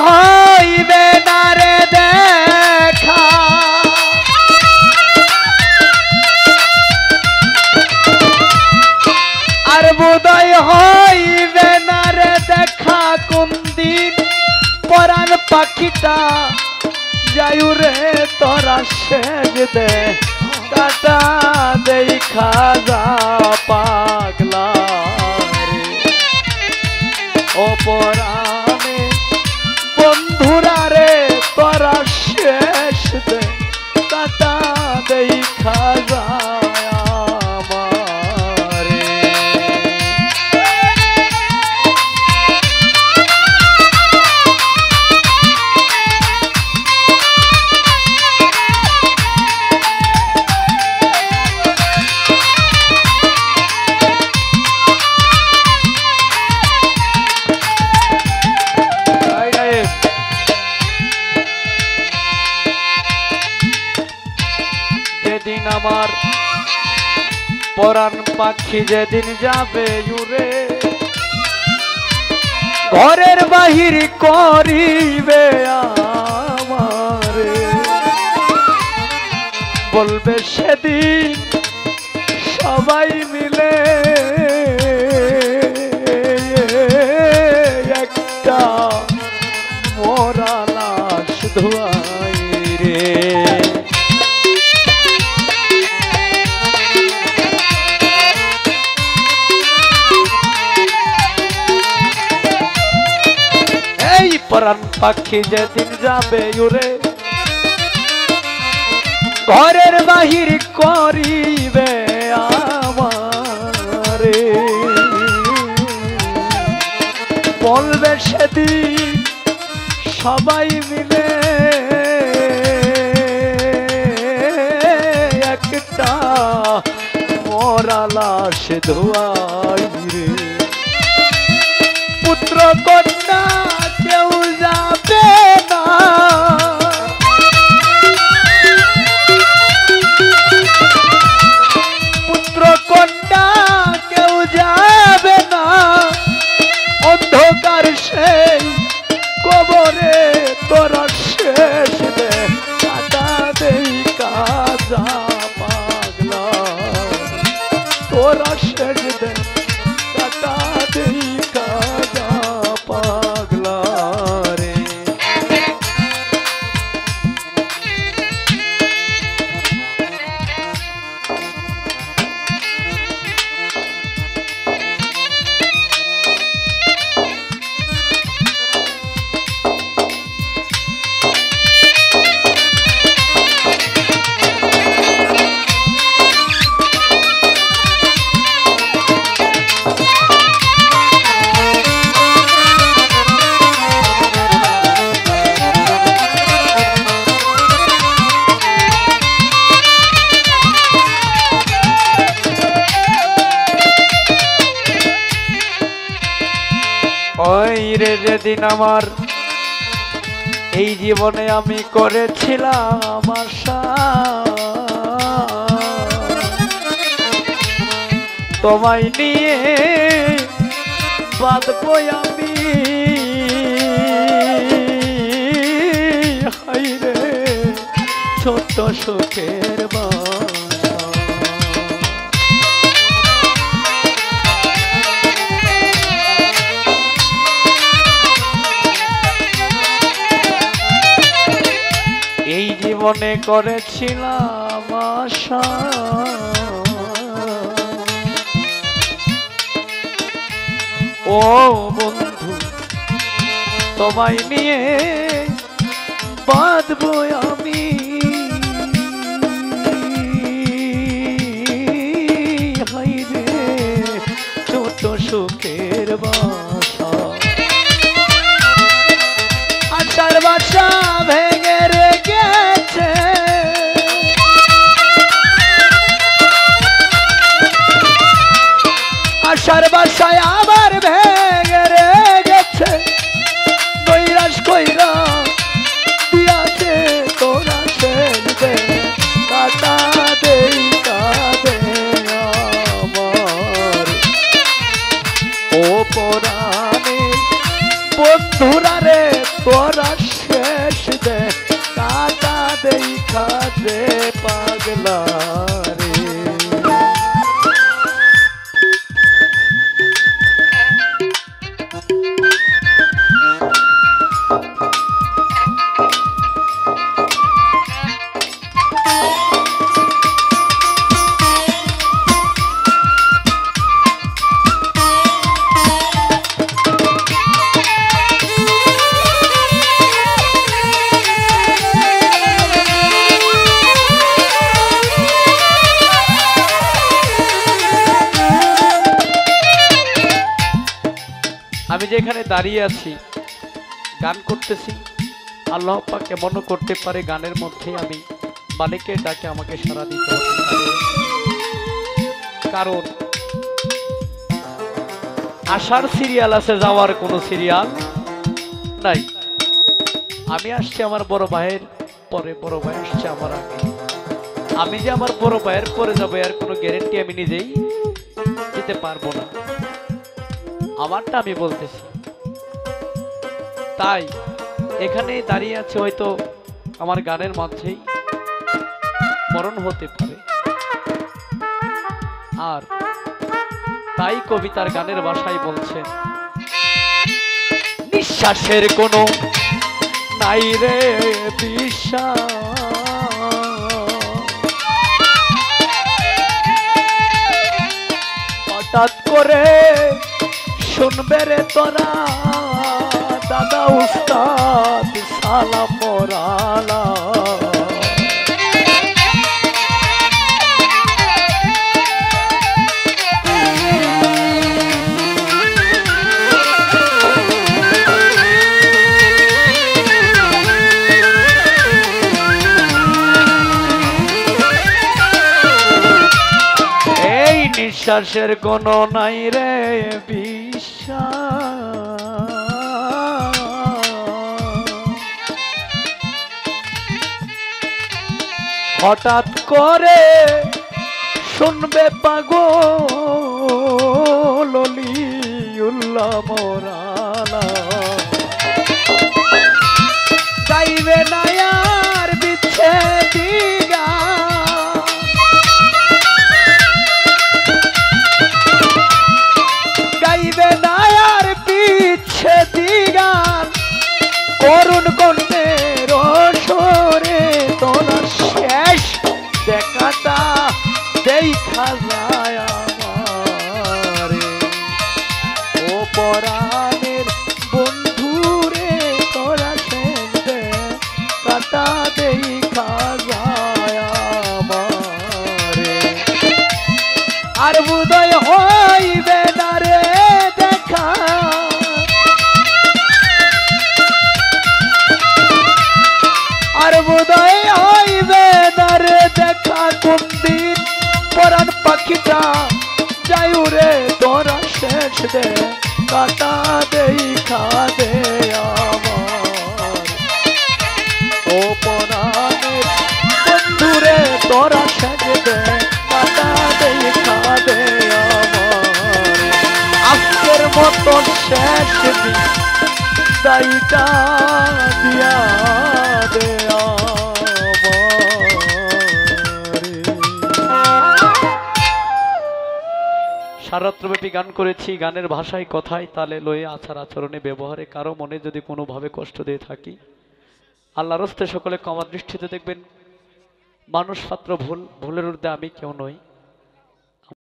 হইবে না রে দেখা, আর বোধহয় হইবে না রে দেখা কোন দিন পরাণ পাখিটা যায়ু রে তোরা সেজ দে কাটা দেখা যা পাগলা রে ও পরাণে বন্ধুরা রে তোরা শেষ দে কাটা দেখা যা যেদিন আমার পরাণ পাখি যেদিন যাবে উড়ে, ঘরের বাহির করিবে আমারে, বলবে সেদিন সবাই মিলে একটা মরা লাশ ধোয়াই রে। পরাণ পাখি যেদিন যাবে উড়ে, ঘরের বাহির করিবে আমারে, বলবে সেদিন সবাই মিলে একটা মরা লাশ ধোয়াই রে। পুত্র কন্যা কেউ যাবে না, পুত্র কন্যা কেউ যাবে না, অন্ধকার সেই কবরে তোরা শেষ দে কাটা দেই কাজা পাগলা, তোরা শেষ দে কাটা দেই কাজা পাগলা রে। ওই রে যেদিন আমার এই জীবনে আমি করেছিলাম আশা, তোমায় নিয়ে বাঁধবো আমি, হাই রে ছোট্ট সুখের বাসা। এই জীবনে করেছিলাম আশা, ও বন্ধু তোমায় নিয়ে বাঁধবো আমি, হাই রে ছোট সুখের বাসা। আশার বাসা ভেঙে রে গেছে, আশার বাসায় আবার ভেঙে রে গেছে, নৈরাশ কইরা দিয়াছে তোরা সেন দে কাটা দেই কাঁদে আমার, ও পরাণে বন্ধুরা রে তোর খাজে পাগলা রে। আমি যেখানে দাঁড়িয়ে আছি গান করতেছি, আল্লাহ পাক এমনও করতে পারে গানের মধ্যে আমি মালিকের ডাকে আমাকে সাড়া দিতে হবে। কারণ আসার সিরিয়াল আছে, যাওয়ার কোনো সিরিয়াল নাই। আমি আসছি আমার বড় ভাইয়ের পরে, বড় ভাই আসছে আমার আগে। আমি যে আমার বড় ভাইয়ের পরে যাবো এর কোনো গ্যারেন্টি আমি নিজেই দিতে পারবো না, আমারটা আমি বলতেছি। তাই এখানে দাঁড়িয়ে আছে, হয়তো আমার গানের মাঝেই মরণ হতে পারে। আর তাই কবিতার গানের ভাষায় বলছেন, নিঃশ্বাসের কোনো নাই রে বিশ্বাস, হঠাৎ করে শুনবে রে তোরা দাদা উস্তাদ সালাম মোরালা। এই নিঃশ্বাসের কোনো নাই রে বিশ্বাস, হঠাৎ করে শুনবে পাগল অলিউল্লাহ মোরালা। গাইবে না আর বিচ্ছেদি গান, গাইবে না আর বিচ্ছেদি গান, করুণ কণ্ঠের সুরে তোরা শেষ দেখাটা দেখা যায় আমারে। ও পরাণের বন্ধুরে তোরা শেষ দেখাটা দেখা যায় আমারে। আর উদয় হইবে না রে দেখা, আর উদয় হইবে না রে দেখা, কোন দিন পরাণ পাখিটা যাই রে তোরা শেষ দে কাটা দেখা দে আমার। ও পরাণের বন্ধুরে তোরা শেষ দে কাটা দেখা দে আমার। আজকের মতো শেষ দায়িটা দিয়া দে সারাত্রব্যাপী গান করেছি, গানের ভাষায় কথায় তালে লয়ে আচার আচরণে ব্যবহারে কারো মনে যদি কোনোভাবে কষ্ট দিয়ে থাকি, আল্লাহর হস্তে সকলে ক্ষমা দৃষ্টিতে দেখবেন। মানুষ মাত্র ভুল, ভুলের ঊর্ধ্বে আমি কেউ নই।